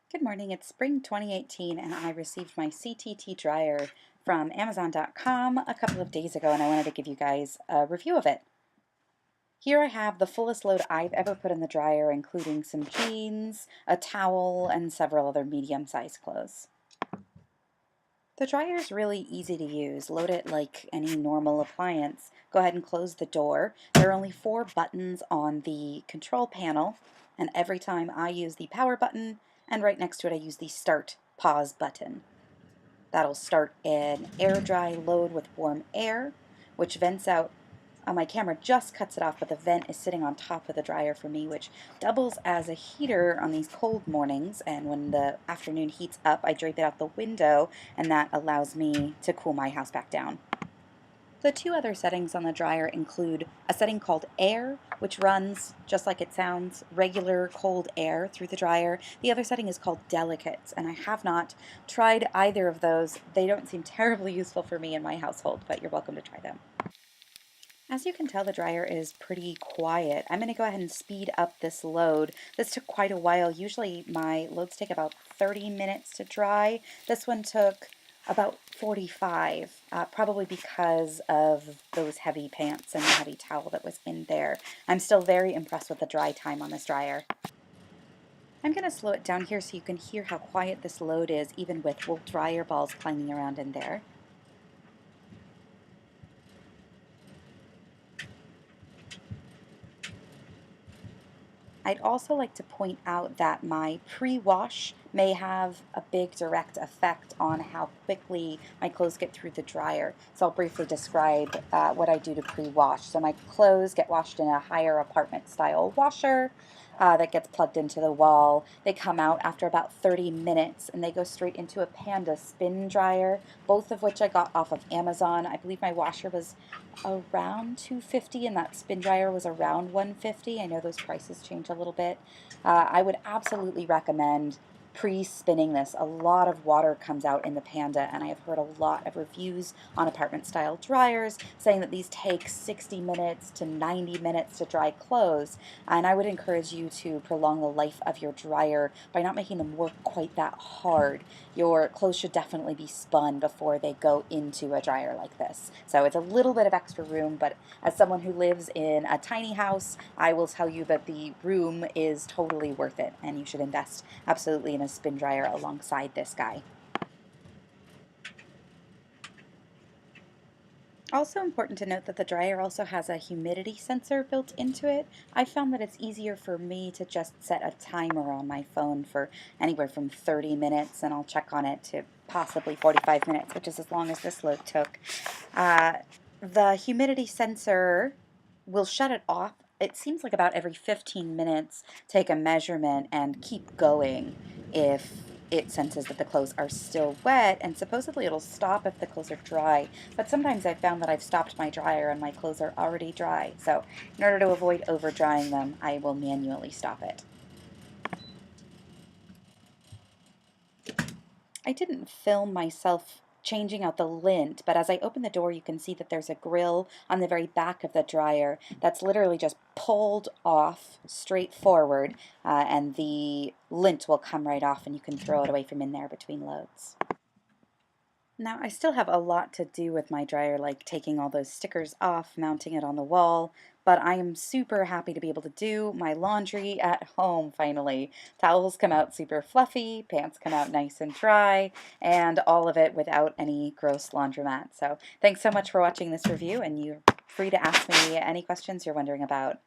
Good morning, it's spring 2018 and I received my CTT dryer from Amazon.com a couple of days ago and I wanted to give you guys a review of it. Here I have the fullest load I've ever put in the dryer, including some jeans, a towel, and several other medium-sized clothes. The dryer is really easy to use. Load it like any normal appliance. Go ahead and close the door. There are only 4 buttons on the control panel, and every time I use the power button, and right next to it I use the start pause button. That'll start an air dry load with warm air, which vents out. My camera just cuts it off, but the vent is sitting on top of the dryer for me, which doubles as a heater on these cold mornings. And when the afternoon heats up, I drape it out the window, and that allows me to cool my house back down. The 2 other settings on the dryer include a setting called Air, which runs, just like it sounds, regular cold air through the dryer. The other setting is called Delicates, and I have not tried either of those. They don't seem terribly useful for me in my household, but you're welcome to try them. As you can tell, the dryer is pretty quiet. I'm going to go ahead and speed up this load. This took quite a while. Usually my loads take about 30 minutes to dry. This one took about 45, probably because of those heavy pants and the heavy towel that was in there. I'm still very impressed with the dry time on this dryer. I'm going to slow it down here so you can hear how quiet this load is, even with wool dryer balls clanging around in there. I'd also like to point out that my pre-wash may have a big direct effect on how quickly my clothes get through the dryer. So I'll briefly describe what I do to pre-wash. So my clothes get washed in a higher apartment style washer that gets plugged into the wall. They come out after about 30 minutes and they go straight into a Panda spin dryer, both of which I got off of Amazon. I believe my washer was around $250 and that spin dryer was around $150. I know those prices change a little bit. I would absolutely recommend pre-spinning this. A lot of water comes out in the Panda, and I have heard a lot of reviews on apartment style dryers saying that these take 60 minutes to 90 minutes to dry clothes, and I would encourage you to prolong the life of your dryer by not making them work quite that hard. Your clothes should definitely be spun before they go into a dryer like this. So it's a little bit of extra room, but as someone who lives in a tiny house, I will tell you that the room is totally worth it, and you should invest absolutely in a spin dryer alongside this guy. Also important to note that the dryer also has a humidity sensor built into it. I found that it's easier for me to just set a timer on my phone for anywhere from 30 minutes, and I'll check on it to possibly 45 minutes, which is as long as this load took. The humidity sensor will shut it off. It seems like about every 15 minutes, take a measurement and keep going if it senses that the clothes are still wet, and supposedly it'll stop if the clothes are dry. But sometimes I've found that I've stopped my dryer and my clothes are already dry. So in order to avoid over drying them, I will manually stop it. I didn't film myself changing out the lint, but as I open the door you can see that there's a grill on the very back of the dryer that's literally just pulled off straight forward, and the lint will come right off and you can throw it away from in there between loads. Now, I still have a lot to do with my dryer, like taking all those stickers off, mounting it on the wall, but I am super happy to be able to do my laundry at home finally. Towels come out super fluffy, pants come out nice and dry, and all of it without any gross laundromat. So thanks so much for watching this review, and you're free to ask me any questions you're wondering about.